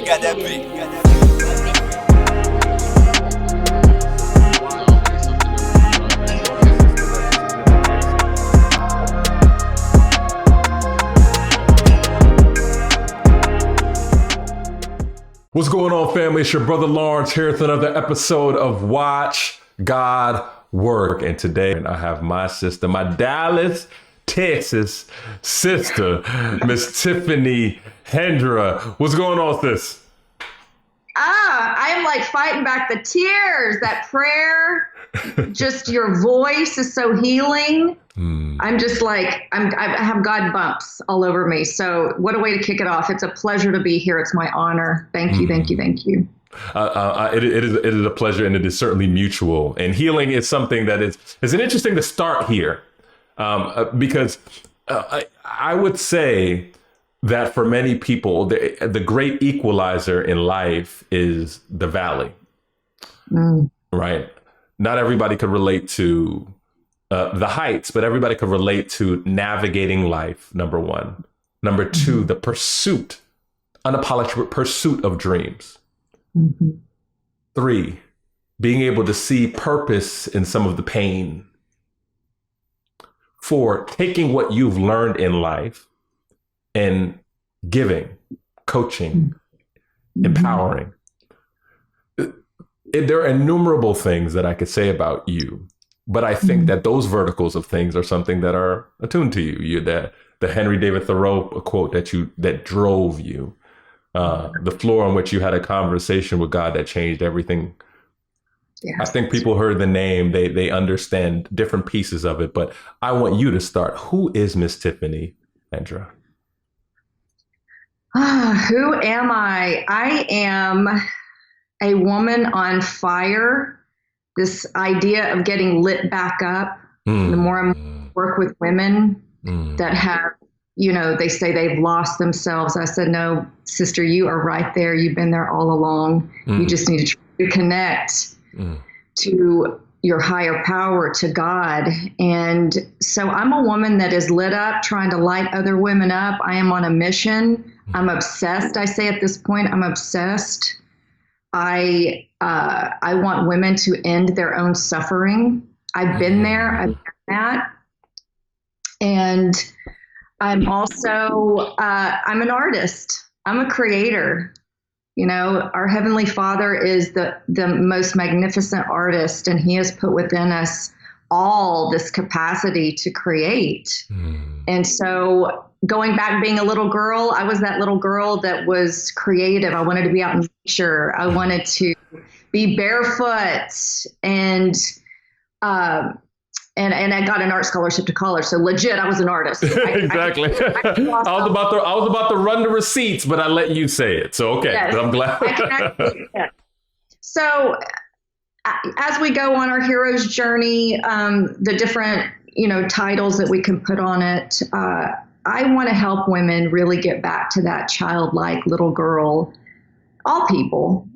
Got that beat. What's going on, family? It's your brother Lawrence here with another episode of Watch God Work. And today I have my sister, my Dallas, Texas sister, Miss Tiffany Hendra. What's going on, sis? I am like fighting back the tears. That prayer, just your voice is so healing. I'm just like, I have God bumps all over me. So what a way to kick it off. It's a pleasure to be here. It's my honor. Thank you, thank you, thank you. It is a pleasure, and it is certainly mutual. And healing is something that is an interesting to start here, because I would say that for many people, the great equalizer in life is the valley, right? Not everybody could relate to the heights, but everybody could relate to navigating life, number one. Number two, the unapologetic pursuit of dreams. Three, being able to see purpose in some of the pain. Four, taking what you've learned in life and giving, coaching, empowering. There are innumerable things that I could say about you. But I think that those verticals of things are something that are attuned to you. The Henry David Thoreau quote that drove you, the floor on which you had a conversation with God that changed everything. Yes. I think people heard the name, they understand different pieces of it. But I want you to start. Who is Miss Tiffany Hendra? Who am I? I am a woman on fire. This idea of getting lit back up. The more I work with women that have, they say they've lost themselves. I said, no, sister, you are right there. You've been there all along. You just need to connect to your higher power, to God. And so I'm a woman that is lit up, trying to light other women up. I am on a mission. I'm obsessed. I say at this point, I'm obsessed. I want women to end their own suffering. I've been there. I've done that. And I'm also, I'm an artist. I'm a creator. Our Heavenly Father is the most magnificent artist, and He has put within us all this capacity to create. And so going back being a little girl, I was that little girl that was creative. I wanted to be out in nature. I wanted to be barefoot, and I got an art scholarship to college. So legit, I was an artist. Exactly. I was about to run the receipts, but I let you say it. So okay, yes. I'm glad. So as we go on our hero's journey, the different titles that we can put on it. I want to help women really get back to that childlike little girl, all people,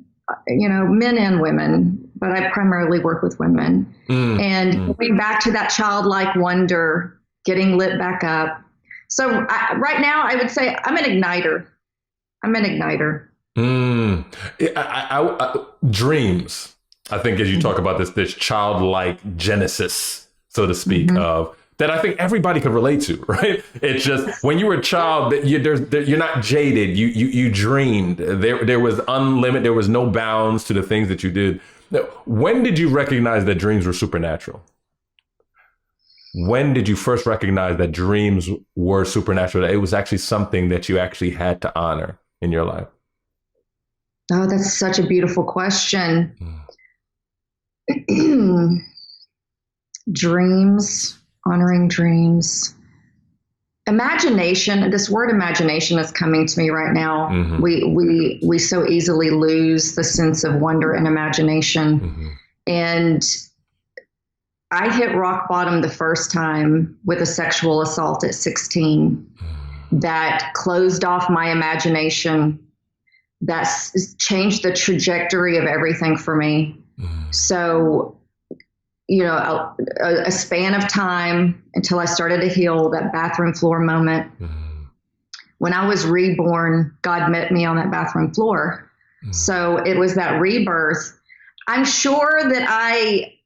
men and women, but I primarily work with women. And going back to that childlike wonder, getting lit back up. So right now, I would say I'm an igniter. Dreams, I think, as you talk about this childlike genesis, so to speak, of that I think everybody could relate to, right? It's just when you were a child, you're not jaded. You dreamed. There was unlimited. There was no bounds to the things that you did. Now, when did you recognize that dreams were supernatural? When did you first recognize that dreams were supernatural? That it was actually something that you actually had to honor in your life? Oh, that's such a beautiful question. Dreams. Honoring dreams. Imagination, this word imagination is coming to me right now. We so easily lose the sense of wonder and imagination. And I hit rock bottom the first time with a sexual assault at 16 that closed off my imagination. That's changed the trajectory of everything for me. So a span of time until I started to heal, that bathroom floor moment when I was reborn, God met me on that bathroom floor. So it was that rebirth. I'm sure that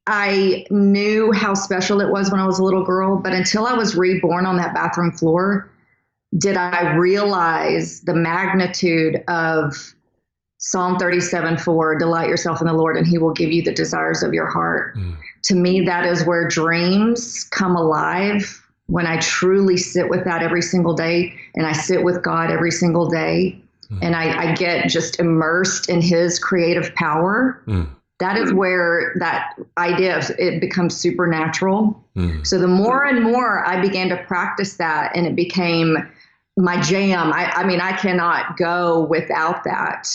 I knew how special it was when I was a little girl, but until I was reborn on that bathroom floor, did I realize the magnitude of Psalm 37:4, delight yourself in the Lord and he will give you the desires of your heart. To me, that is where dreams come alive, when I truly sit with that every single day, and I sit with God every single day, and I get just immersed in his creative power. That is where that idea of it becomes supernatural. So the more and more I began to practice that, and it became my jam. I mean, I cannot go without that.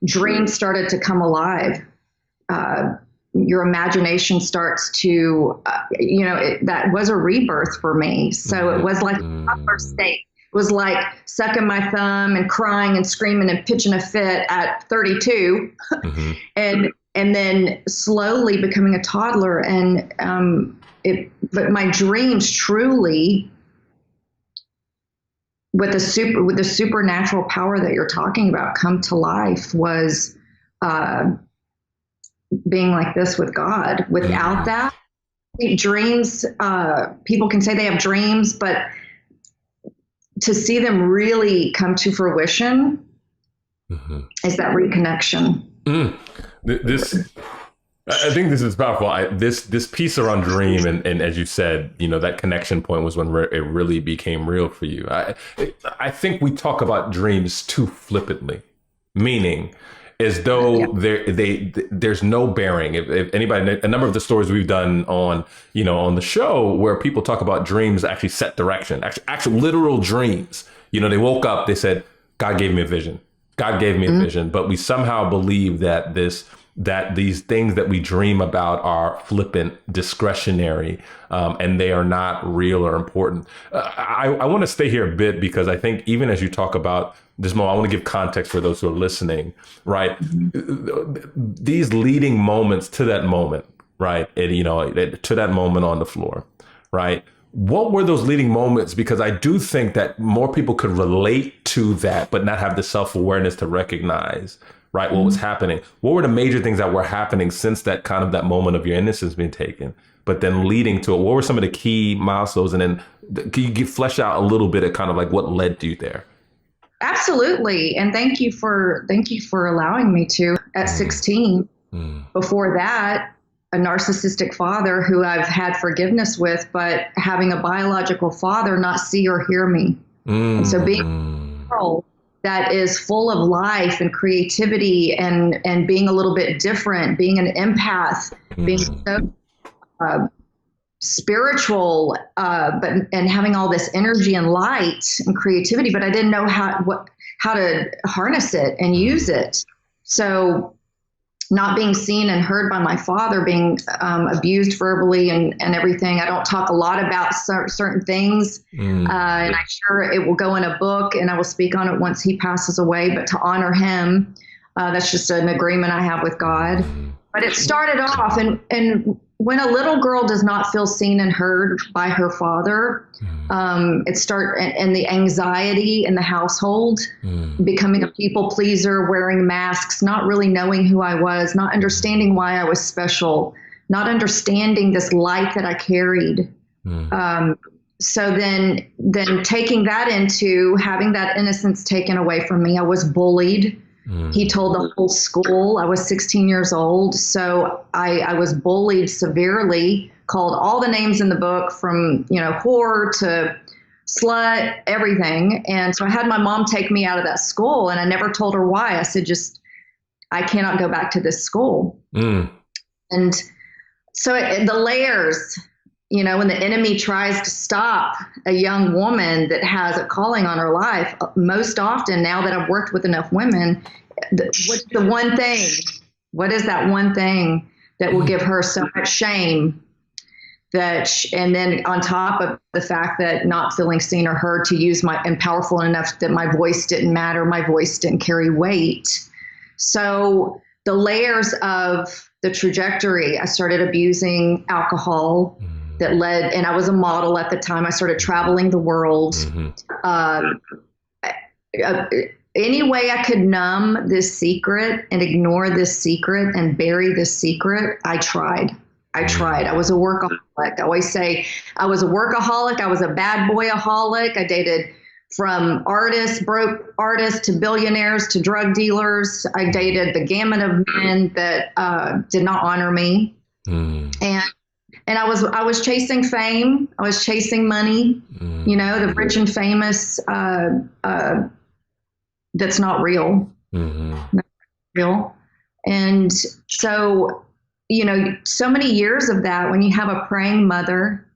Dreams started to come alive. Your imagination starts to, that was a rebirth for me. So it was like a toddler state. It was like sucking my thumb and crying and screaming and pitching a fit at 32, and then slowly becoming a toddler. And but my dreams truly, with the supernatural power that you're talking about, come to life, was being like this with God. Without that, dreams, people can say they have dreams, but to see them really come to fruition is that reconnection. I think this is powerful. This piece around dream, and as you said, that connection point was when it really became real for you. I think we talk about dreams too flippantly, meaning as though there's no bearing. If anybody, a number of the stories we've done on the show where people talk about dreams actually set direction, actual literal dreams. They woke up, they said, God gave me a vision. God gave me a vision, but we somehow believe that these things that we dream about are flippant, discretionary, and they are not real or important. I want to stay here a bit because I think even as you talk about this moment, I want to give context for those who are listening, right? These leading moments to that moment, right? And, to that moment on the floor, right? What were those leading moments? Because I do think that more people could relate to that, but not have the self-awareness to recognize, right, what was happening. What were the major things that were happening since that moment of your innocence being taken, but then leading to it? What were some of the key milestones? And then can you flesh out a little bit of kind of like what led you there? Absolutely. And thank you for allowing me to. At 16, before that, a narcissistic father who I've had forgiveness with, but having a biological father not see or hear me. And so being a girl that is full of life and creativity and being a little bit different, being an empath, being so spiritual, and having all this energy and light and creativity, but I didn't know how to harness it and use it. So not being seen and heard by my father, being abused verbally and everything. I don't talk a lot about certain things, and I'm sure it will go in a book and I will speak on it once he passes away, but to honor him, that's just an agreement I have with God. But it started off, and when a little girl does not feel seen and heard by her father, and the anxiety in the household, becoming a people pleaser, wearing masks, not really knowing who I was, not understanding why I was special, not understanding this light that I carried. So then taking that into having that innocence taken away from me, I was bullied. He told the whole school. I was 16 years old. So I was bullied severely, called all the names in the book from, whore to slut, everything. And so I had my mom take me out of that school, and I never told her why. I said, I cannot go back to this school. And so the layers, when the enemy tries to stop a young woman that has a calling on her life, most often, now that I've worked with enough women, what's the one thing? What is that one thing that will give her so much shame and then on top of the fact that not feeling seen or heard to use and powerful enough that my voice didn't matter, my voice didn't carry weight. So the layers of the trajectory, I started abusing alcohol. That led, and I was a model at the time. I started traveling the world. any way I could numb this secret and ignore this secret and bury this secret, I tried. I was a workaholic. I always say I was a workaholic. I was a bad boyaholic. I dated from artists, broke artists, to billionaires, to drug dealers. I dated the gamut of men that did not honor me. And I was chasing fame. I was chasing money. The rich and famous. That's not real. Not real. And so, so many years of that, when you have a praying mother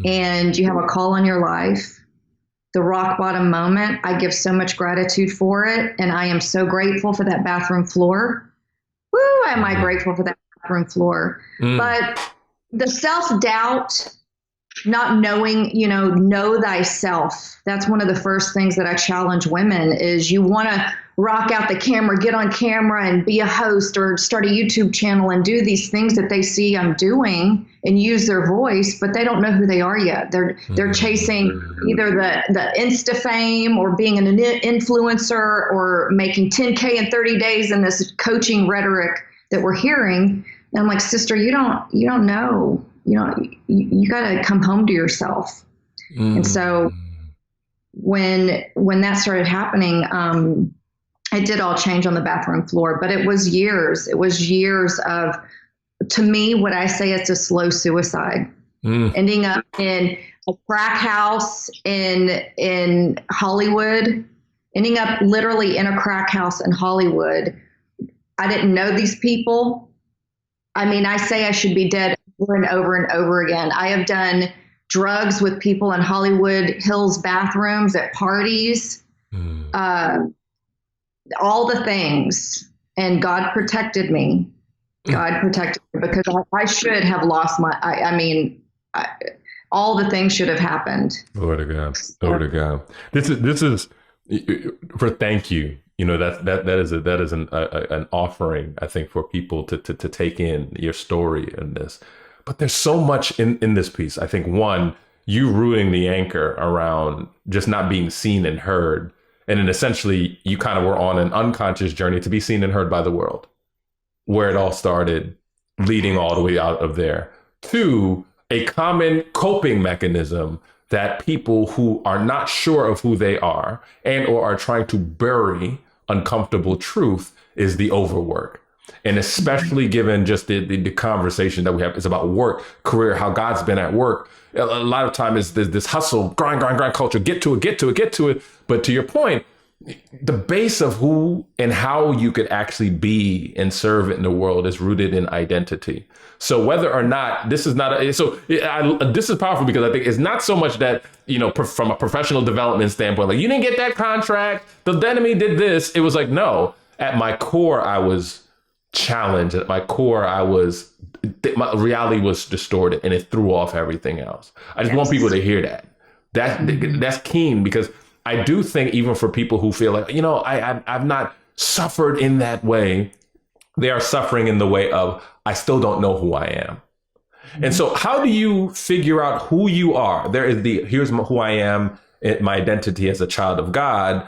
and you have a call on your life, the rock bottom moment, I give so much gratitude for it. And I am so grateful for that bathroom floor. Woo, am I grateful for that bathroom floor. But the self-doubt, not knowing, know thyself. That's one of the first things that I challenge women is you want to rock out the camera, get on camera and be a host or start a YouTube channel and do these things that they see I'm doing and use their voice, but they don't know who they are yet. They're chasing either the Insta fame or being an influencer or making 10K in 30 days in this coaching rhetoric that we're hearing. And I'm like, sister, you don't know. You got to come home to yourself. And so when that started happening, it did all change on the bathroom floor, but it was years of, to me, what I say, it's a slow suicide, ending up in a crack house in Hollywood, ending up literally in a crack house in Hollywood. I didn't know these people. I mean, I say I should be dead over and over and over again. I have done drugs with people in Hollywood Hills bathrooms at parties, all the things. And God protected me. God protected me because I should have lost all the things should have happened. Lord of God. Lord of God. This is for thank you. That is an offering, I think, for people to take in your story and this. But there's so much in this piece. I think, one, you rooting the anchor around just not being seen and heard. And then essentially you kind of were on an unconscious journey to be seen and heard by the world, where it all started, leading all the way out of there. Two, a common coping mechanism that people who are not sure of who they are and or are trying to bury uncomfortable truth is the overwork. And especially given just the conversation that we have is about work, career, how God's been at work. A lot of time is this hustle, grind culture, get to it. But to your point, the base of who and how you could actually be and serve in the world is rooted in identity. So whether or not this is this is powerful because I think it's not so much that, from a professional development standpoint, like you didn't get that contract, the enemy did this. It was like, no, at my core, I was challenged. At my core, my reality was distorted and it threw off everything else. I just want people to hear that. That's keen because I do think even for people who feel like, I've not suffered in that way, they are suffering in the way of, I still don't know who I am. And so how do you figure out who you are? There is here's who I am, my identity as a child of God.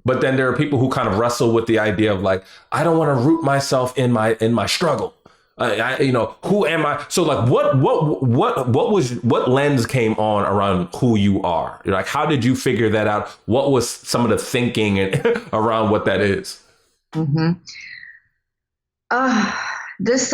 But then there are people who kind of wrestle with the idea of like, I don't want to root myself in my struggle. Who am I? So like, what lens came on around who you are? Like, how did you figure that out? What was some of the thinking around what that is?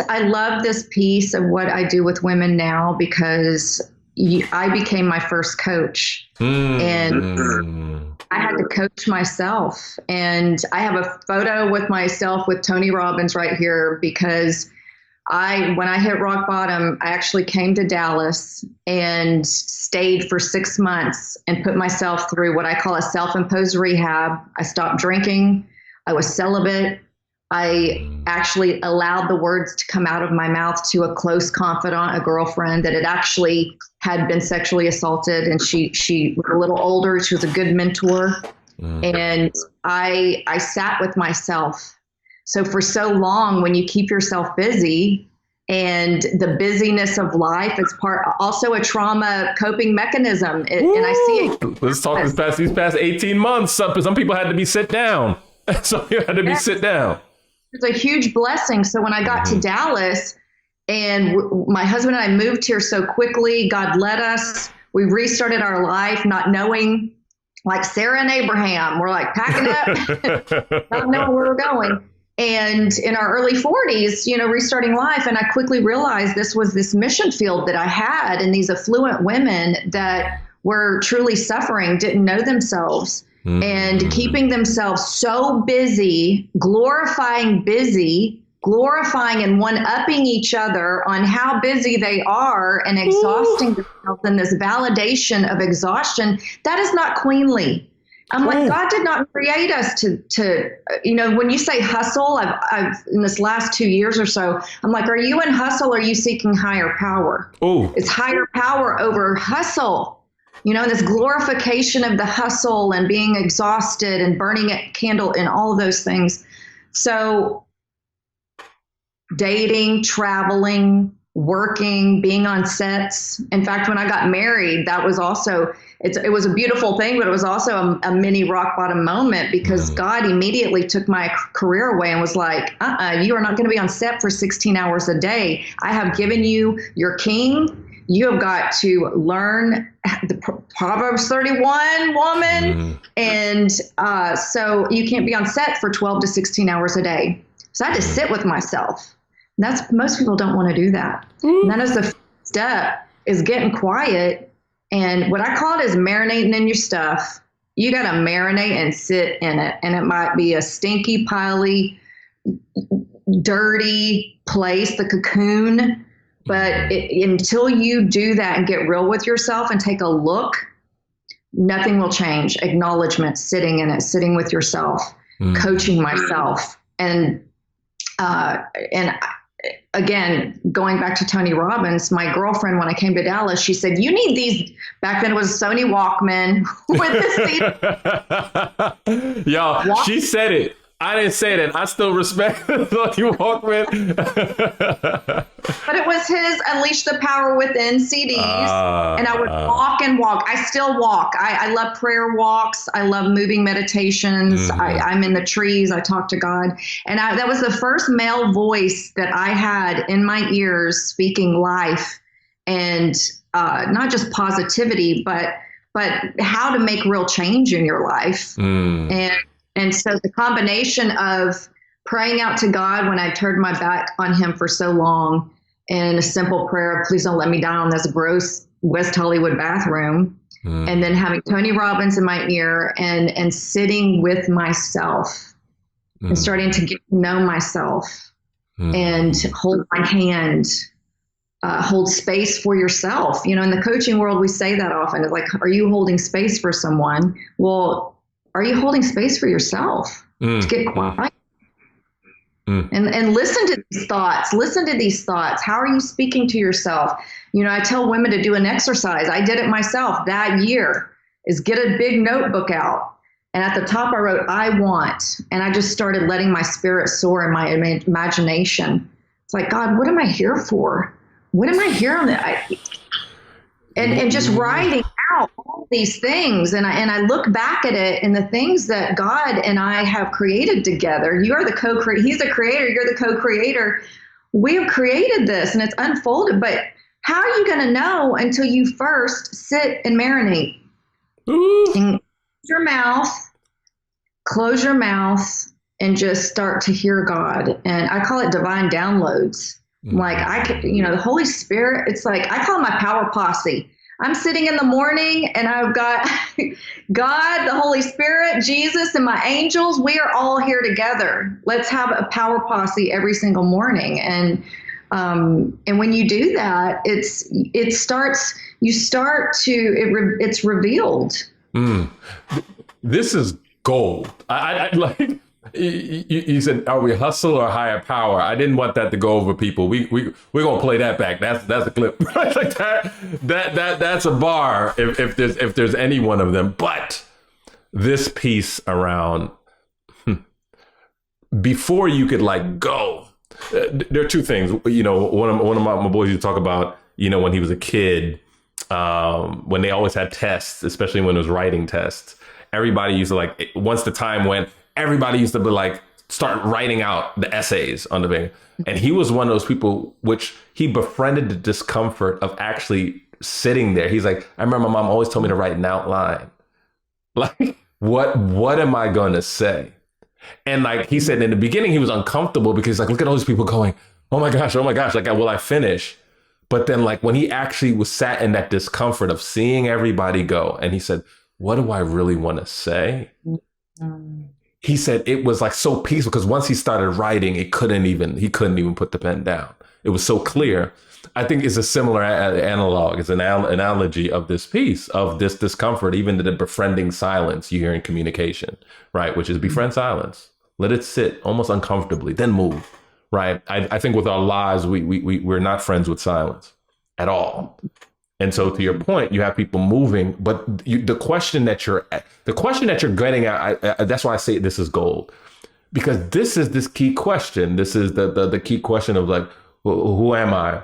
I love this piece of what I do with women now because I became my first coach and I had to coach myself. And I have a photo with myself with Tony Robbins right here because when I hit rock bottom, I actually came to Dallas and stayed for 6 months and put myself through what I call a self-imposed rehab. I stopped drinking. I was celibate. I actually allowed the words to come out of my mouth to a close confidant, a girlfriend that had been sexually assaulted. And she was a little older. She was a good mentor. And I sat with myself. So for so long, when you keep yourself busy, and the busyness of life. It's also a trauma coping mechanism. And I see it. Let's talk these past 18 months. Some people had to be sit down. Some people had to be sit down. It's a huge blessing. So when I got to Dallas, and my husband and I moved here so quickly, God led us. We restarted our life, not knowing, like Sarah and Abraham, we're like packing up, not knowing where we're going. And in our early 40s, restarting life. And I quickly realized this was this mission field that I had, and these affluent women that were truly suffering, didn't know themselves, and keeping themselves so busy, glorifying and one-upping each other on how busy they are and exhausting themselves in this validation of exhaustion. That is not queenly. I'm like, God did not create us to when you say hustle, I've in this last 2 years or so, I'm like, are you in hustle or are you seeking higher power? Oh, it's higher power over hustle, this glorification of the hustle and being exhausted and burning a candle and all of those things. So dating, traveling, working, being on sets. In fact, when I got married, that was also, it was a beautiful thing, but it was also a mini rock bottom moment, because God immediately took my career away and was like, you are not going to be on set for 16 hours a day. I have given you your king. You have got to learn the Proverbs 31, woman. And so you can't be on set for 12 to 16 hours a day. So I had to sit with myself. Most people don't want to do that. And that is the first step, is getting quiet. And what I call it is marinating in your stuff. You got to marinate and sit in it. And it might be a stinky, piley, dirty place, the cocoon. But until you do that and get real with yourself and take a look, nothing will change. Acknowledgement, sitting in it, sitting with yourself, coaching myself. And again, going back to Tony Robbins, my girlfriend, when I came to Dallas, she said, you need these. Back then it was a Sony Walkman with the seat. Y'all, she said it. I didn't say that. I still respect Sony Walkman. But it was his Unleash the Power Within CDs. And I would walk and walk. I still walk. I love prayer walks. I love moving meditations. I'm in the trees. I talk to God. And that was the first male voice that I had in my ears speaking life, and not just positivity, but how to make real change in your life. And so the combination of praying out to God when I turned my back on him for so long, and a simple prayer of, please don't let me die on this gross West Hollywood bathroom. And then having Tony Robbins in my ear and sitting with myself and starting to get to know myself and hold my hand, hold space for yourself. In the coaching world, we say that often. It's like, are you holding space for someone? Well, are you holding space for yourself to get quiet? And listen to these thoughts. Listen to these thoughts. How are you speaking to yourself? I tell women to do an exercise. I did it myself that year, is get a big notebook out. And at the top, I wrote, I want. And I just started letting my spirit soar in my imagination. It's like, God, what am I here for? What am I here on? And just writing out all these things. And I look back at it and the things that God and I have created together. You are the co-creator. He's the creator. You're the co-creator. We have created this and it's unfolded. But how are you going to know until you first sit and marinate? And close your mouth and just start to hear God. And I call it divine downloads. Like the Holy Spirit, it's like, I call it my power posse. I'm sitting in the morning and I've got God, the Holy Spirit, Jesus, and my angels. We are all here together. Let's have a power posse every single morning. And when you do that, it's revealed. This is gold. I like. You said, are we hustle or higher power? I didn't want that to go over people. We're gonna play that back. That's a clip. Like that's a bar if there's any one of them. But this piece around before you could go, There are two things. You know, one of my boys used to talk about, you know, when he was a kid, when they always had tests, especially when it was writing tests, everybody used to like, once the time went, everybody used to be like, start writing out the essays on the thing. And he was one of those people which he befriended the discomfort of actually sitting there. He's like, I remember my mom always told me to write an outline. Like, what am I going to say? And like he said in the beginning, he was uncomfortable because he's like, look at all these people going, oh my gosh, like, will I finish? But then like when he actually was sat in that discomfort of seeing everybody go, and he said, what do I really want to say? He said it was like so peaceful because once he started writing, he couldn't even put the pen down. It was so clear. I think it's a similar analog. It's an analogy of this piece, of this discomfort, even the befriending silence you hear in communication, right? Which is befriend silence. Let it sit almost uncomfortably, then move, right? I think with our lives, we're not friends with silence at all. And so to your point, you have people moving, but the question that you're getting at, that's why I say this is gold, because this key question. This is the key question of like, who am I?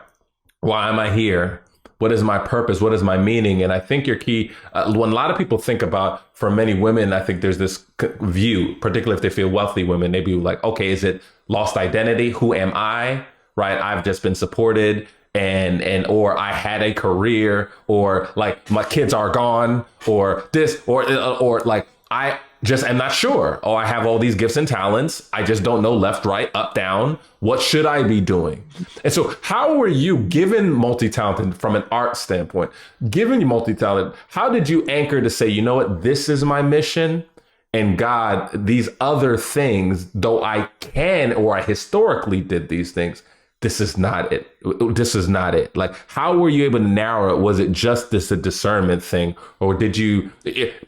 Why am I here? What is my purpose? What is my meaning? And I think your key, when a lot of people think about, for many women, I think there's this view, particularly if they feel wealthy women, they be like, okay, is it lost identity? Who am I? Right? I've just been supported. And or I had a career, or like my kids are gone, or this, or like I just am not sure. Oh, I have all these gifts and talents. I just don't know left, right, up, down. What should I be doing? And so how were you, given multi-talented from an art standpoint, given you multi-talented, how did you anchor to say, you know what, this is my mission? And God, these other things, though I can, or I historically did these things, this is not it. This is not it. Like, how were you able to narrow it? Was it just a discernment thing, or did you?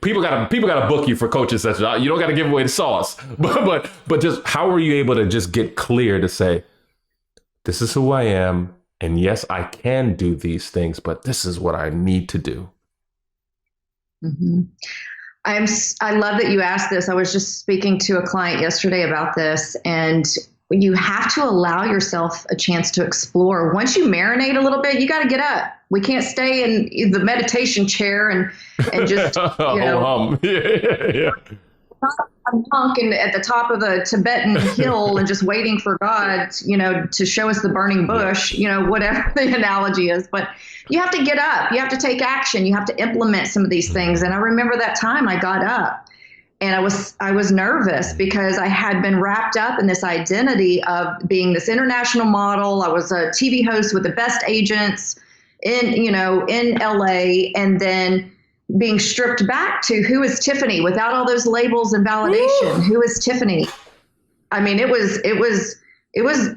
People got to book you for coaching sessions. You don't got to give away the sauce, but just how were you able to just get clear to say, this is who I am, and yes, I can do these things, but this is what I need to do. Mm-hmm. I love that you asked this. I was just speaking to a client yesterday about this, and you have to allow yourself a chance to explore. Once you marinate a little bit, you got to get up. We can't stay in the meditation chair and just, yeah. A monk and at the top of a Tibetan hill and just waiting for God, to show us the burning bush, whatever the analogy is. But you have to get up. You have to take action. You have to implement some of these things. And I remember that time I got up. And I was nervous because I had been wrapped up in this identity of being this international model. I was a TV host with the best agents in LA, and then being stripped back to who is Tiffany without all those labels and validation. Woo! Who is Tiffany? I mean, it was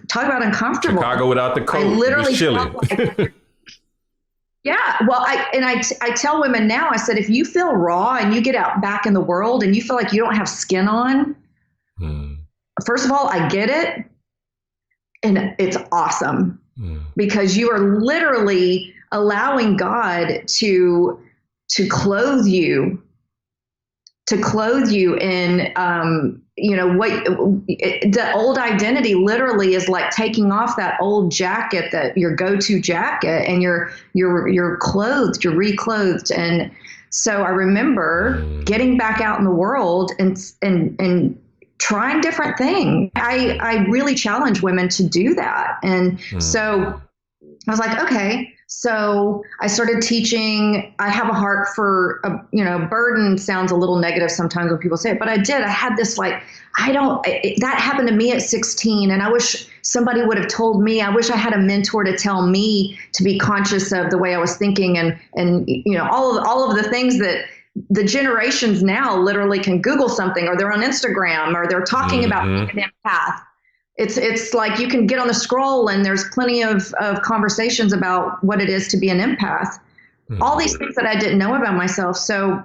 talk about uncomfortable. Chicago without the coat. I literally felt like, yeah. Well, I tell women now, I said, if you feel raw and you get out back in the world and you feel like you don't have skin on, first of all, I get it. And it's awesome because you are literally allowing God to clothe you in, the old identity literally is like taking off that old jacket, that your go-to jacket, and you're clothed, you're reclothed. And so I remember getting back out in the world and trying different things. I really challenge women to do that. And so I was like, okay. So I started teaching. I have a heart for, burden sounds a little negative sometimes when people say it, but I did. I had this that happened to me at 16. And I wish somebody would have told me. I wish I had a mentor to tell me to be conscious of the way I was thinking and all of the things that the generations now literally can Google something, or they're on Instagram, or they're talking about being an empath. It's like you can get on the scroll and there's plenty of conversations about what it is to be an empath. All these things that I didn't know about myself. So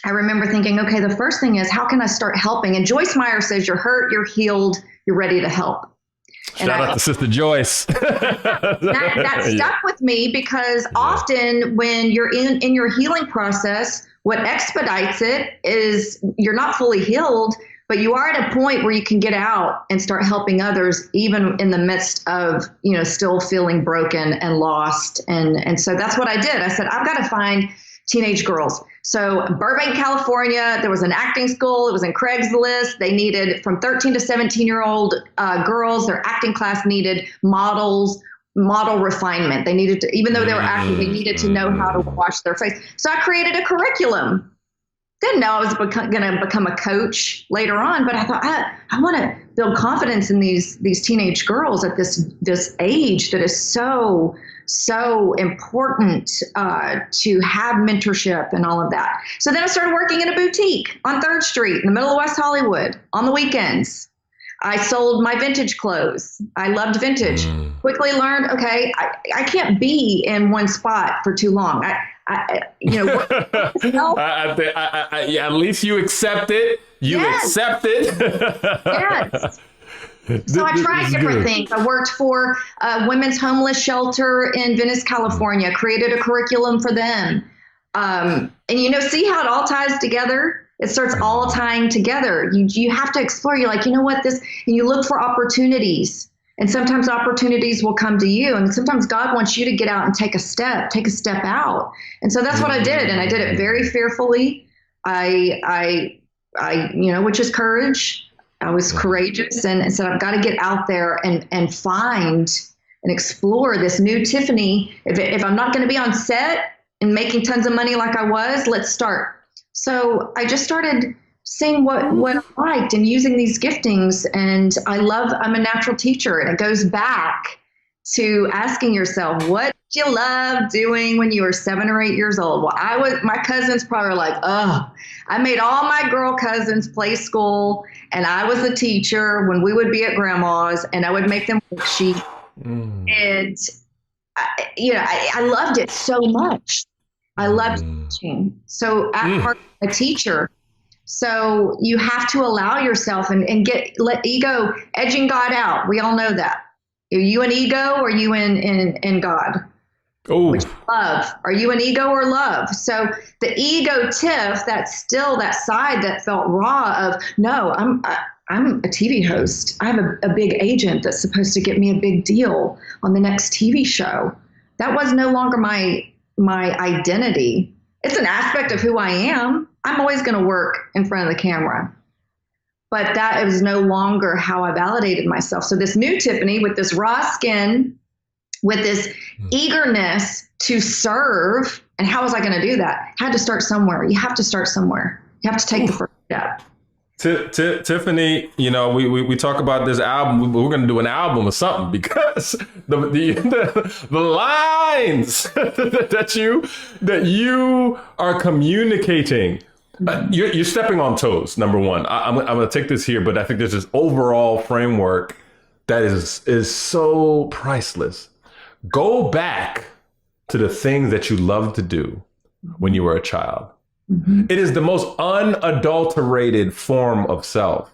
I remember thinking, okay, the first thing is, how can I start helping? And Joyce Meyer says, you're hurt, you're healed, you're ready to help. Shout out to Sister Joyce. that stuck with me because often when you're in your healing process, what expedites it is you're not fully healed. but you are at a point where you can get out and start helping others, even in the midst of, still feeling broken and lost. And so that's what I did. I said, I've got to find teenage girls. So Burbank, California, there was an acting school. It was in Craigslist. They needed from 13 to 17-year-old girls. Their acting class needed model refinement. They needed to, even though they were acting, they needed to know how to wash their face. So I created a curriculum. Didn't know I was going to become a coach later on, but I thought I want to build confidence in these teenage girls at this age that is so important to have mentorship and all of that. So then I started working in a boutique on 3rd Street in the middle of West Hollywood on the weekends. I sold my vintage clothes. I loved vintage. Quickly learned, okay, I can't be in one spot for too long. At least you accept it. Accept it. Yes. So I tried different things. I worked for a women's homeless shelter in Venice, California, created a curriculum for them. And, see how it all ties together? It starts all tying together. You have to explore. You're like, and you look for opportunities. And sometimes opportunities will come to you. And sometimes God wants you to get out and take a step out. And so that's what I did. And I did it very fearfully. I which is courage. I was courageous and said, I've got to get out there and find and explore this new Tiffany. If I'm not going to be on set and making tons of money like I was, let's start. So I just started seeing what I liked and using these giftings. And I'm a natural teacher. And it goes back to asking yourself, what did you love doing when you were 7 or 8 years old? Well, my cousins probably were like, oh, I made all my girl cousins play school. And I was a teacher when we would be at grandma's and I would make them worksheets. And, I loved it so much. I loved teaching. So at heart, a teacher. So you have to allow yourself and let ego edging God out. We all know that. Are you an ego or are you in God? Oh, love. Are you an ego or love? So the ego Tiff, that's still that side that felt raw of, no, I'm a TV host. I have a big agent that's supposed to get me a big deal on the next TV show. That was no longer my identity. It's an aspect of who I am. I'm always going to work in front of the camera. But that is no longer how I validated myself. So this new Tiffany with this raw skin, with this eagerness to serve, and how was I going to do that? I had to start somewhere. You have to start somewhere. You have to take the first step. Tiffany, we talk about this album. We're going to do an album or something because the lines that you are communicating, you're stepping on toes. Number one, I'm going to take this here, but I think there's this overall framework that is so priceless. Go back to the things that you loved to do when you were a child. Mm-hmm. It is the most unadulterated form of self.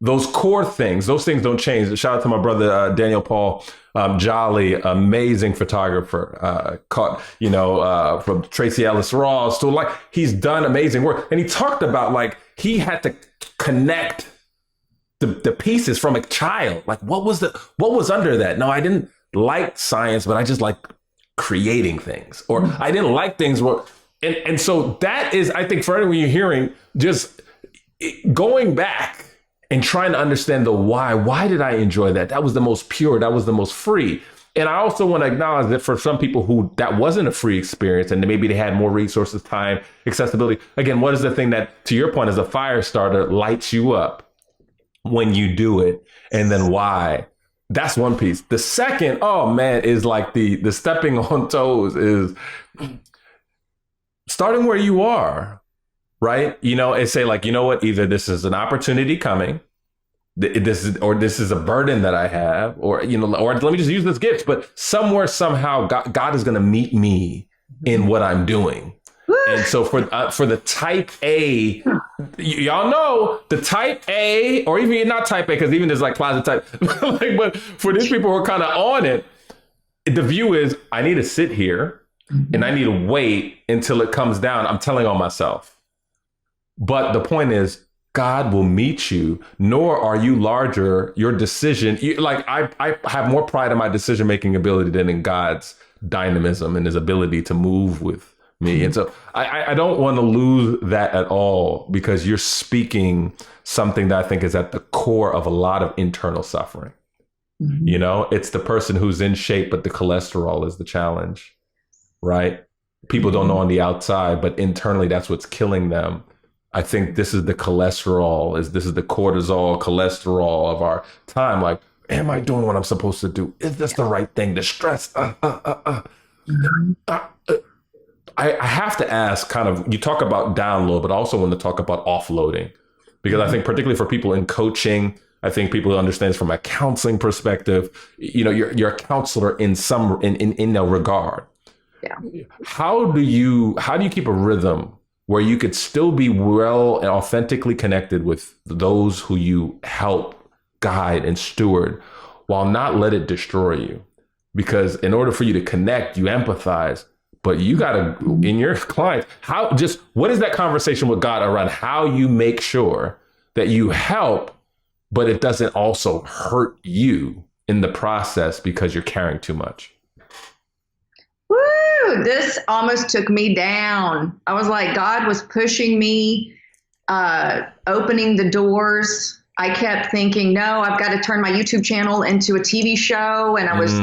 Those core things, those things don't change. Shout out to my brother, Daniel Paul Jolly, amazing photographer, from Tracy Ellis Ross to he's done amazing work. And he talked about he had to connect the pieces from a child. What was under that? No, I didn't like science, but I just like creating things, or I didn't like things where. And so that is, I think, for anyone you're hearing, just going back and trying to understand the why. Why did I enjoy that? That was the most pure. That was the most free. And I also want to acknowledge that for some people who that wasn't a free experience and maybe they had more resources, time, accessibility. Again, what is the thing that, to your point, as a fire starter, lights you up when you do it? And then why? That's one piece. The second, is the stepping on toes is starting where you are, right? And say what, either this is an opportunity coming, this is a burden that I have, or let me just use this gift, but somewhere, somehow God is going to meet me in what I'm doing. And so for the type A, y'all know the type A, or even not type A, because even there's closet type, but for these people who are kind of on it, the view is I need to sit here. And I need to wait until it comes down. I'm telling on myself. But the point is, God will meet you, nor are you larger. Your decision, I have more pride in my decision-making ability than in God's dynamism and his ability to move with me. And so I don't want to lose that at all, because you're speaking something that I think is at the core of a lot of internal suffering. You know, it's the person who's in shape, but the cholesterol is the challenge, right? People don't know on the outside, but internally, that's what's killing them. I think this is the cholesterol, this is the cortisol cholesterol of our time. Like, am I doing what I'm supposed to do? Is this the right thing? The stress. I have to ask, kind of, you talk about download, but also want to talk about offloading, because I think particularly for people in coaching, I think people understand this from a counseling perspective. You know, you're a counselor in a regard. Yeah. How do you keep a rhythm where you could still be well and authentically connected with those who you help, guide, and steward, while not let it destroy you? Because in order for you to connect, you empathize, but you gotta, in your clients, what is that conversation with God around how you make sure that you help, but it doesn't also hurt you in the process because you're carrying too much? Woo! This almost took me down. I was like, God was pushing me, opening the doors. I kept thinking, no, I've got to turn my YouTube channel into a TV show. And it was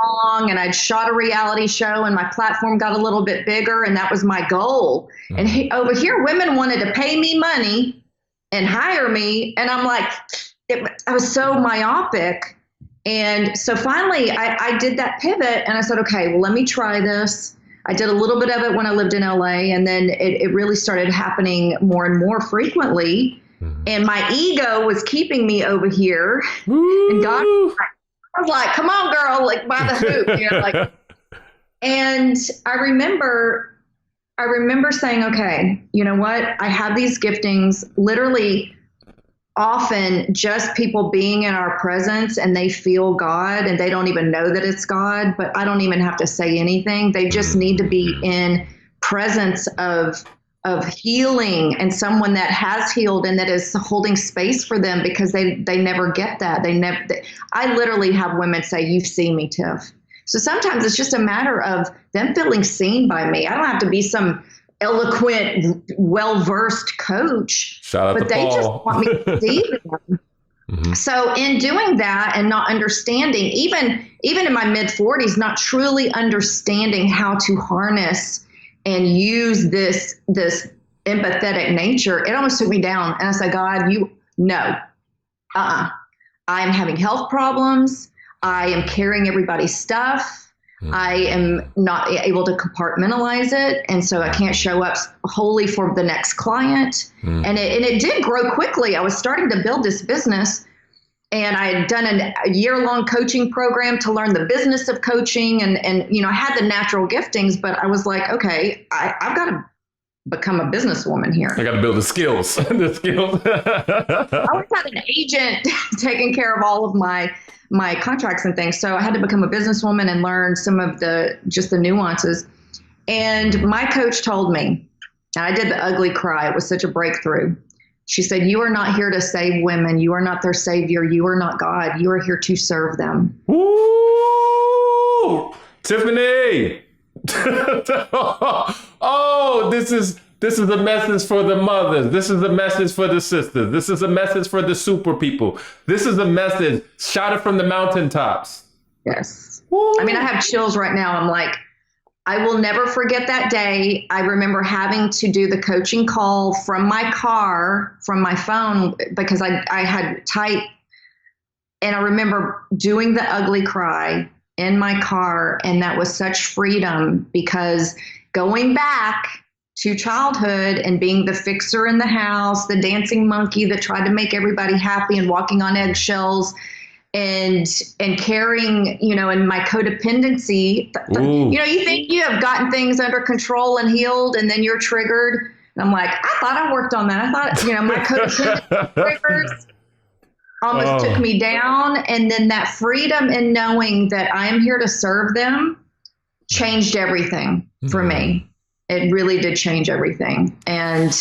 long, and I'd shot a reality show, and my platform got a little bit bigger, and that was my goal. And over here, women wanted to pay me money and hire me. And I'm like, I was so myopic. And so finally I did that pivot, and I said, okay, well, let me try this. I did a little bit of it when I lived in LA, and then it really started happening more and more frequently. And my ego was keeping me over here. And God, I was like, come on, girl, like by the hoop, you know, like, and I remember saying, okay, you know what? I have these giftings. Literally, often just people being in our presence, and they feel God, and they don't even know that it's God, but I don't even have to say anything. They just need to be in presence of healing, and someone that has healed and that is holding space for them, because they never get that. I literally have women say, you see me, Tiff. So sometimes it's just a matter of them feeling seen by me. I don't have to be some eloquent, well-versed coach, but they just want me to see them. So in doing that and not understanding, even in my mid-40s, not truly understanding how to harness and use this empathetic nature, it almost took me down. And I said, God, I'm having health problems. I am carrying everybody's stuff. I am not able to compartmentalize it. And so I can't show up wholly for the next client. And it did grow quickly. I was starting to build this business, and I had done a year-long coaching program to learn the business of coaching. And you know, I had the natural giftings, but I was like, okay, I've got to become a businesswoman here. I got to build the skills. I always had an agent taking care of all of my contracts and things. So I had to become a businesswoman and learn some of the nuances. And my coach told me, and I did the ugly cry. It was such a breakthrough. She said, you are not here to save women. You are not their savior. You are not God. You are here to serve them. Woo! Tiffany! Oh, this is a message for the mothers. This is a message for the sisters. This is a message for the super people. This is a message. Shout it from the mountaintops. Yes. Woo. I mean, I have chills right now. I'm like, I will never forget that day. I remember having to do the coaching call from my car, from my phone, because I had typed, and I remember doing the ugly cry in my car. And that was such freedom, because going back to childhood and being the fixer in the house, the dancing monkey that tried to make everybody happy and walking on eggshells, and carrying, you know, and my codependency, you know, you think you have gotten things under control and healed, and then you're triggered. And I'm like, I thought I worked on that. I thought, you know, my codependency triggers almost took me down. And then that freedom in knowing that I am here to serve them changed everything for me. It really did change everything. And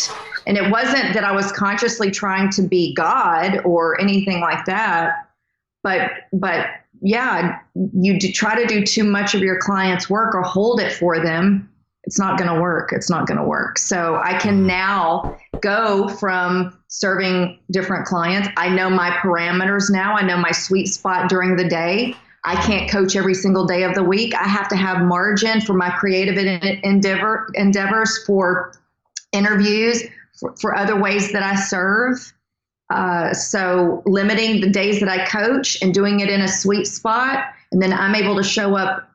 And it wasn't that I was consciously trying to be God or anything like that. But yeah, you try to do too much of your client's work or hold it for them. It's not going to work. It's not going to work. So I can now go from serving different clients. I know my parameters now. I know my sweet spot during the day. I can't coach every single day of the week. I have to have margin for my creative endeavors, for interviews, for other ways that I serve. So limiting the days that I coach and doing it in a sweet spot. And then I'm able to show up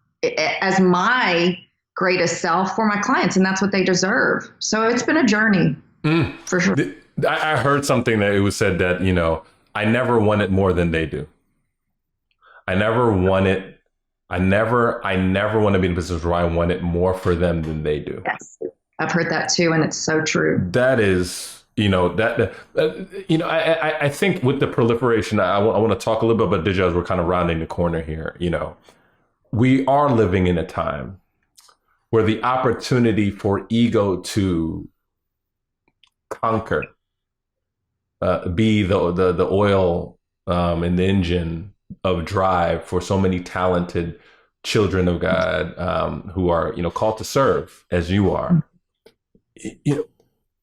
as my greatest self for my clients. And that's what they deserve. So it's been a journey for sure. I heard something that it was said that, you know, I never want it more than they do. I never want to be in a position where I want it more for them than they do. Yes. I've heard that too. And it's so true. That is, you know, I think with the proliferation, I want to talk a little bit about digital as we're kind of rounding the corner here. You know, we are living in a time where the opportunity for ego to conquer, be the oil and the engine of drive for so many talented children of God who are, you know, called to serve as you are. You know,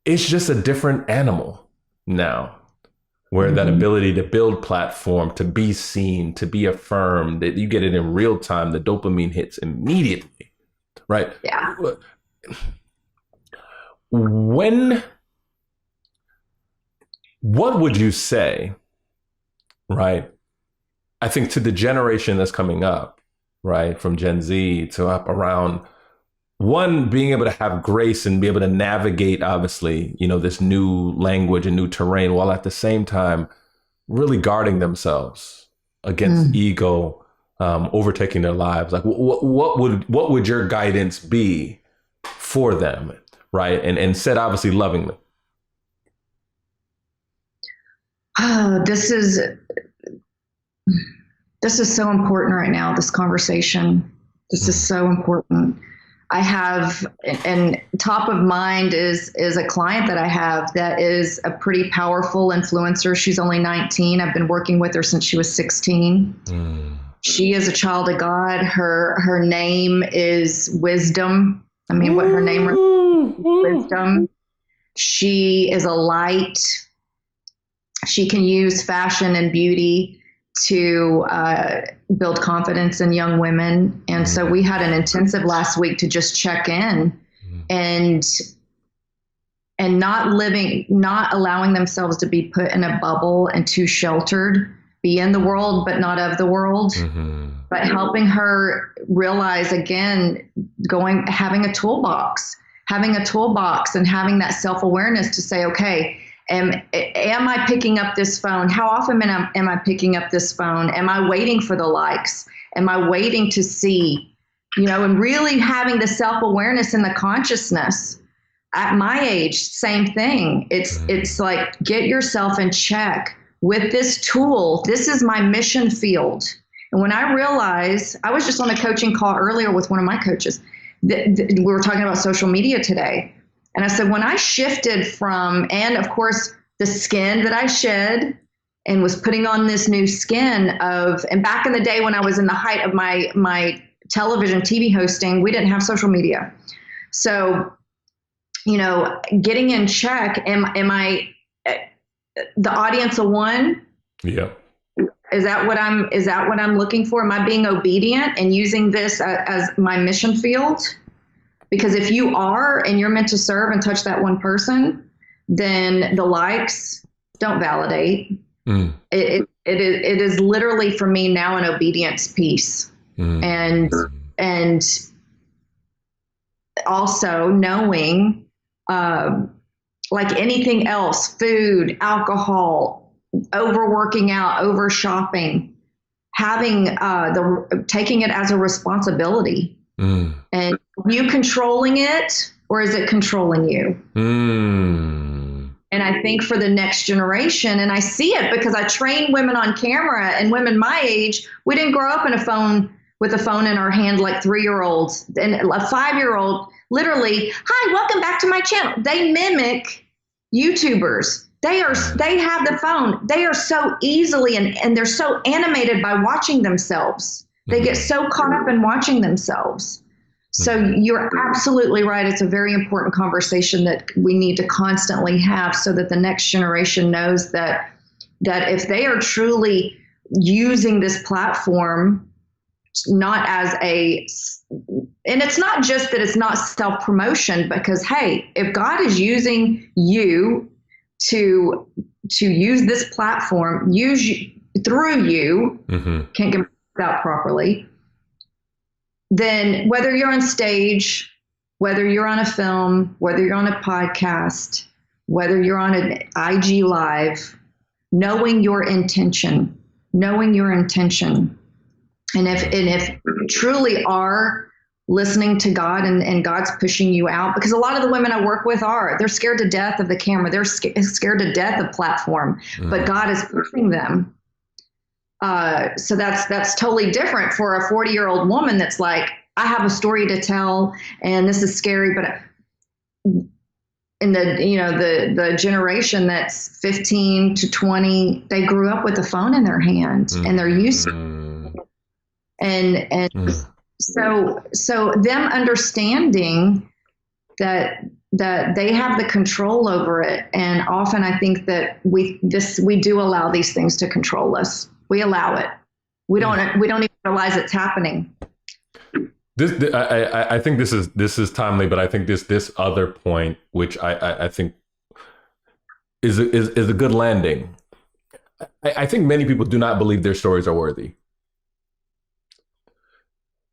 it's just a different animal now, where that ability to build platform, to be seen, to be affirmed, that you get it in real time, the dopamine hits immediately, right? Yeah. What would you say, right? I think to the generation that's coming up, right, from Gen Z to up around, one, being able to have grace and be able to navigate, obviously, you know, this new language and new terrain, while at the same time really guarding themselves against ego overtaking their lives. Like, what would your guidance be for them, right? And said, obviously, loving them. Oh, this is so important right now, this conversation. This is so important. I have, and top of mind is a client that I have that is a pretty powerful influencer. She's only 19. I've been working with her since she was 16. She is a child of God. Her name is Wisdom. I mean, what her name is, Wisdom. She is a light. She can use fashion and beauty to build confidence in young women. And so we had an intensive last week to just check in and not allowing themselves to be put in a bubble and too sheltered, be in the world, but not of the world, but helping her realize, again, having a toolbox and having that self-awareness to say, okay, am I picking up this phone? How often am I picking up this phone? Am I waiting for the likes? Am I waiting to see, you know, and really having the self-awareness and the consciousness. At my age, same thing. It's like, get yourself in check with this tool. This is my mission field. And when I realized, I was just on a coaching call earlier with one of my coaches. We were talking about social media today. And I said, when I shifted from, and of course, the skin that I shed and was putting on this new skin of, and back in the day when I was in the height of my television TV hosting, we didn't have social media. So, you know, getting in check, am I the audience of one? Yeah. Is that what I'm looking for? Am I being obedient and using this as my mission field? Because if you are, and you're meant to serve and touch that one person, then the likes don't validate. It is literally for me now an obedience piece. And also knowing, like anything else, food, alcohol, overworking out, over shopping, having taking it as a responsibility. And you controlling it, or is it controlling you? And I think for the next generation, and I see it because I train women on camera, and women my age, we didn't grow up with a phone in our hand like 3-year-olds. And a 5-year-old, literally, hi, welcome back to my channel. They mimic YouTubers. They have the phone. They are so easily and they're so animated by watching themselves. They get so caught up in watching themselves. So you're absolutely right. It's a very important conversation that we need to constantly have so that the next generation knows that if they are truly using this platform not as and it's not just that it's not self-promotion, because hey, if God is using you to use this platform, through you, can't get it out properly, then whether you're on stage, whether you're on a film, whether you're on a podcast, whether you're on an IG live, knowing your intention. And if you truly are listening to God and God's pushing you out, because a lot of the women I work with they're scared to death of the camera. They're scared to death of platform, but God is pushing them. So that's totally different for a 40-year-old woman that's like, I have a story to tell and this is scary, but in the generation that's 15 to 20, they grew up with a phone in their hand and they're used to it. And so them understanding that they have the control over it. And often I think that we do allow these things to control us. We allow it. We don't even realize it's happening. I think this is timely, but I think this other point, which I think is a good landing. I think many people do not believe their stories are worthy.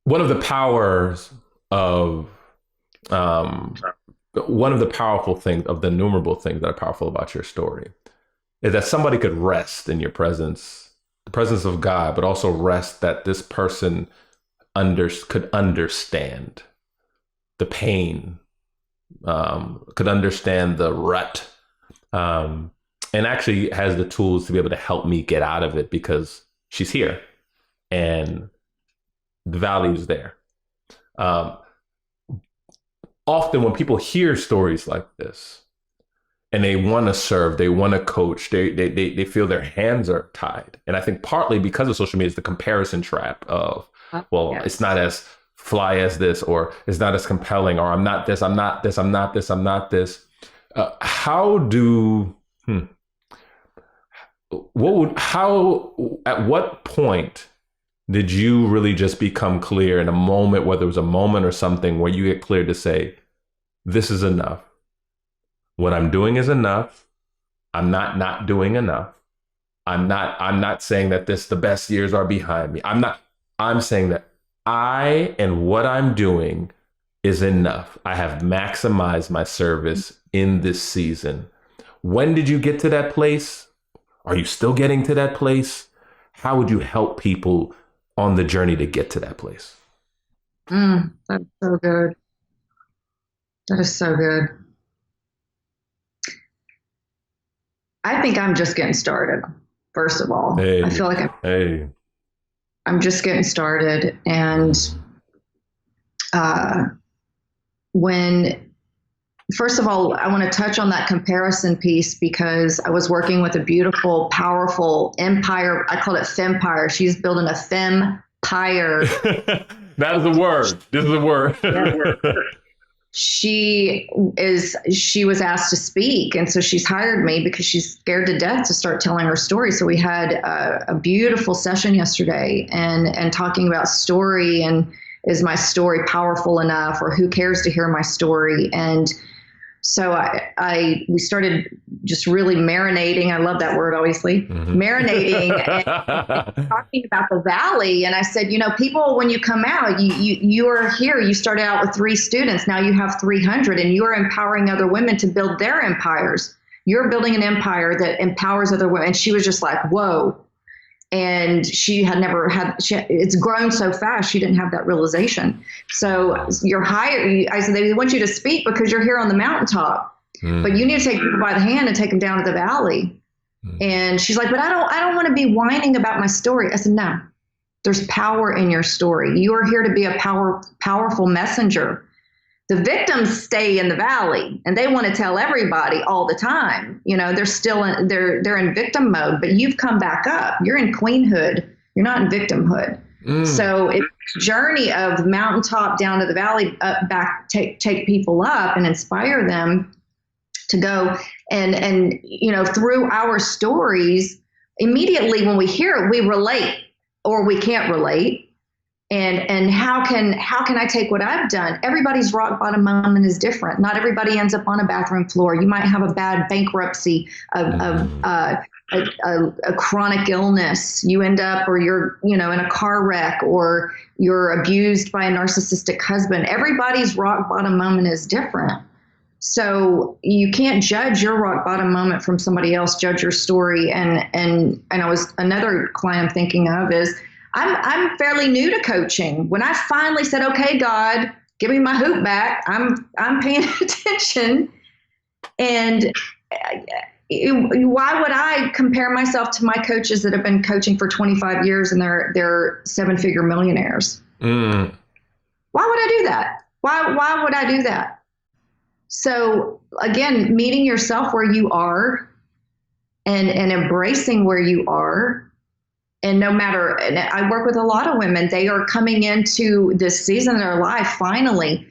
One of the powers of one of the powerful things, of the innumerable things that are powerful about your story, is that somebody could rest in your presence, the presence of God, but also rest that this person could understand the pain, could understand the rut, and actually has the tools to be able to help me get out of it because she's here and the value is there. Often when people hear stories like this and they want to serve, they want to coach, they feel their hands are tied. And I think partly because of social media is the comparison trap of, well, yes, it's not as fly as this, or it's not as compelling, or I'm not this, I'm not this, I'm not this, I'm not this. At what point did you really just become clear in a moment, whether it was a moment or something, where you get clear to say, this is enough. What I'm doing is enough. I'm not doing enough. I'm not saying that the best years are behind me. I'm saying that I and what I'm doing is enough. I have maximized my service in this season. When did you get to that place? Are you still getting to that place? How would you help people on the journey to get to that place? That's so good. That is so good. I think I'm just getting started, first of all. Hey, I feel like I'm just getting started. And first of all, I want to touch on that comparison piece, because I was working with a beautiful, powerful empire. I call it Fempire. She's building a Fempire. That is a word. This is a word. She was asked to speak. And so she's hired me because she's scared to death to start telling her story. So we had a beautiful session yesterday and talking about story, and is my story powerful enough, or who cares to hear my story? And so we started just really marinating. I love that word, obviously, marinating and talking about the valley. And I said, people, when you come out, you are here. You started out with 3 students. Now you have 300, and you are empowering other women to build their empires. You're building an empire that empowers other women. And she was just like, whoa. And she had never had, it's grown so fast, she didn't have that realization. So you're hired. I said, they want you to speak because you're here on the mountaintop, but you need to take people by the hand and take them down to the valley. And she's like, but I don't want to be whining about my story. I said, no, there's power in your story. You are here to be a powerful messenger. The victims stay in the valley and they want to tell everybody all the time. They're still they're in victim mode, but you've come back up. You're in queenhood. You're not in victimhood. So it's a journey of mountaintop down to the valley, up, back, take people up and inspire them to go. And through our stories, immediately when we hear it, we relate or we can't relate. And how can I take what I've done? Everybody's rock bottom moment is different. Not everybody ends up on a bathroom floor. You might have a bad bankruptcy, a chronic illness. You end up, or you're, in a car wreck, or you're abused by a narcissistic husband. Everybody's rock bottom moment is different. So you can't judge your rock bottom moment from somebody else. Judge your story. And I was another client I'm thinking of is, I'm fairly new to coaching. When I finally said, okay, God, give me my hoop back, I'm paying attention. And why would I compare myself to my coaches that have been coaching for 25 years and they're 7-figure millionaires? Why would I do that? Why would I do that? So again, meeting yourself where you are and embracing where you are. And no matter, and I work with a lot of women, they are coming into this season of their life, finally,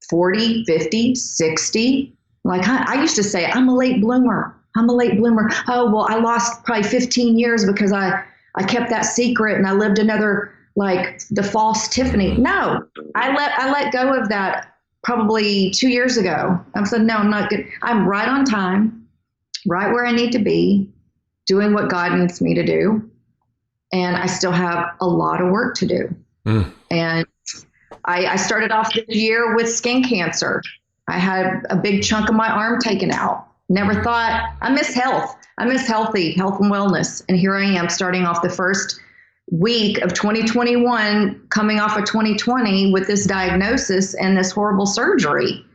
40, 50, 60. Like I used to say, I'm a late bloomer. Oh, well, I lost probably 15 years because I kept that secret and I lived another, like the false Tiffany. No, I let go of that probably 2 years ago. I said, no, I'm not good. I'm right on time, right where I need to be, doing what God needs me to do. And I still have a lot of work to do. And I started off this year with skin cancer. I had a big chunk of my arm taken out. Never thought, I miss health. I miss health and wellness. And here I am starting off the first week of 2021, coming off of 2020 with this diagnosis and this horrible surgery.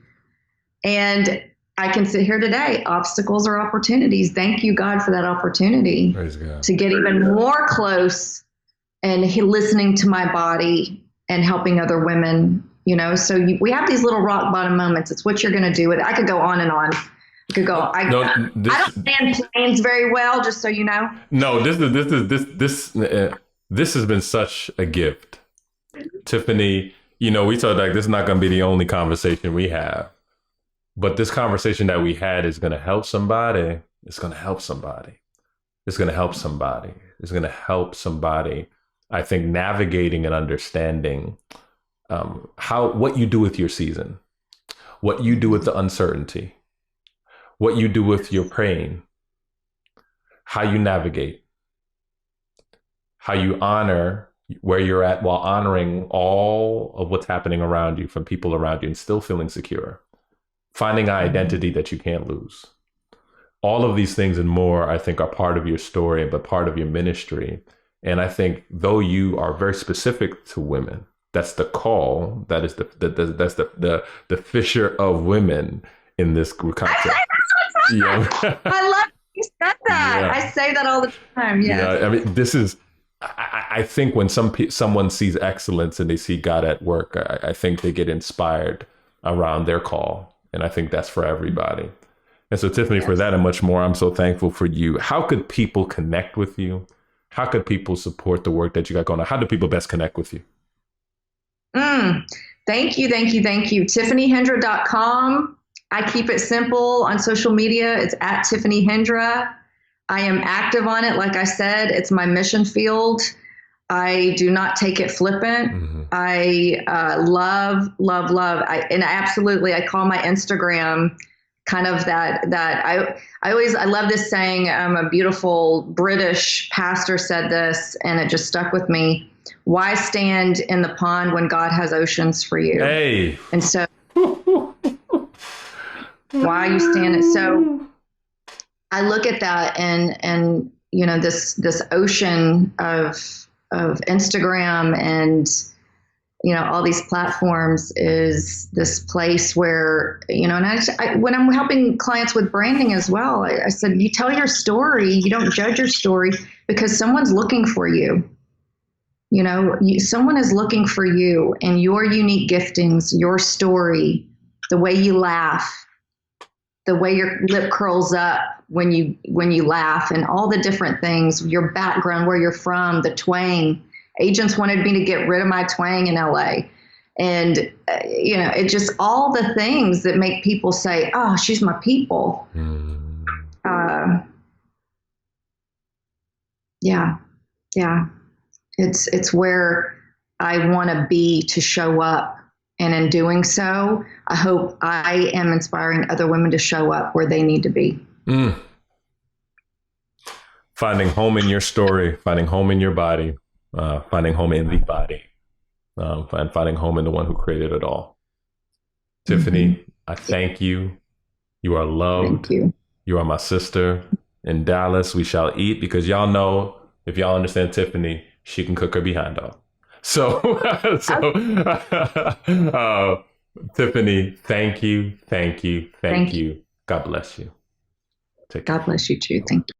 And I can sit here today. Obstacles are opportunities. Thank you, God, for that opportunity to get even more close and listening to my body and helping other women. So we have these little rock bottom moments. It's what you're going to do with it. I could go on and on. I could go. I don't land planes very well, just so you know. No, this has been such a gift, Tiffany. We thought like this is not going to be the only conversation we have. But this conversation that we had is going to help somebody. It's going to help somebody. It's going to help somebody. It's going to help somebody, I think, navigating and understanding what you do with your season, what you do with the uncertainty, what you do with your praying, how you navigate, how you honor where you're at while honoring all of what's happening around you from people around you and still feeling secure. Finding an identity that you can't lose. All of these things and more, I think, are part of your story, but part of your ministry. And I think though you are very specific to women, that's the call. That is the fisher of women in this concept. I love you said that. Yeah. I say that all the time. Yeah. I mean, this is. I think when someone sees excellence and they see God at work, I think they get inspired around their call. And I think that's for everybody. And so, Tiffany, for that and much more, I'm so thankful for you. How could people connect with you? How could people support the work that you got going on? How do people best connect with you? Thank you. TiffanyHendra.com. I keep it simple on social media. It's at Tiffany Hendra. I am active on it. Like I said, it's my mission field. I do not take it flippant. Mm-hmm. I love. I call my Instagram kind of that I love this saying. A beautiful British pastor said this, and it just stuck with me. Why stand in the pond when God has oceans for you? Hey. And so why are you standing? So I look at that and this ocean of Instagram and, all these platforms is this place where, and when I'm helping clients with branding as well, I said, you tell your story, you don't judge your story because someone's looking for you. Someone is looking for you and your unique giftings, your story, the way you laugh, the way your lip curls up when you laugh, and all the different things, your background, where you're from, the twang. Agents wanted me to get rid of my twang in LA. And, it just all the things that make people say, oh, she's my people. Yeah. It's where I want to be, to show up. And in doing so, I hope I am inspiring other women to show up where they need to be. Finding home in your story, finding home in your body, finding home in the body, and finding home in the one who created it all. Tiffany, I thank you. You are loved. Thank you. You are my sister. In Dallas, we shall eat, because y'all know, if y'all understand Tiffany, she can cook her behind off. So, Tiffany, thank you. God bless you. God bless you too. Thank you.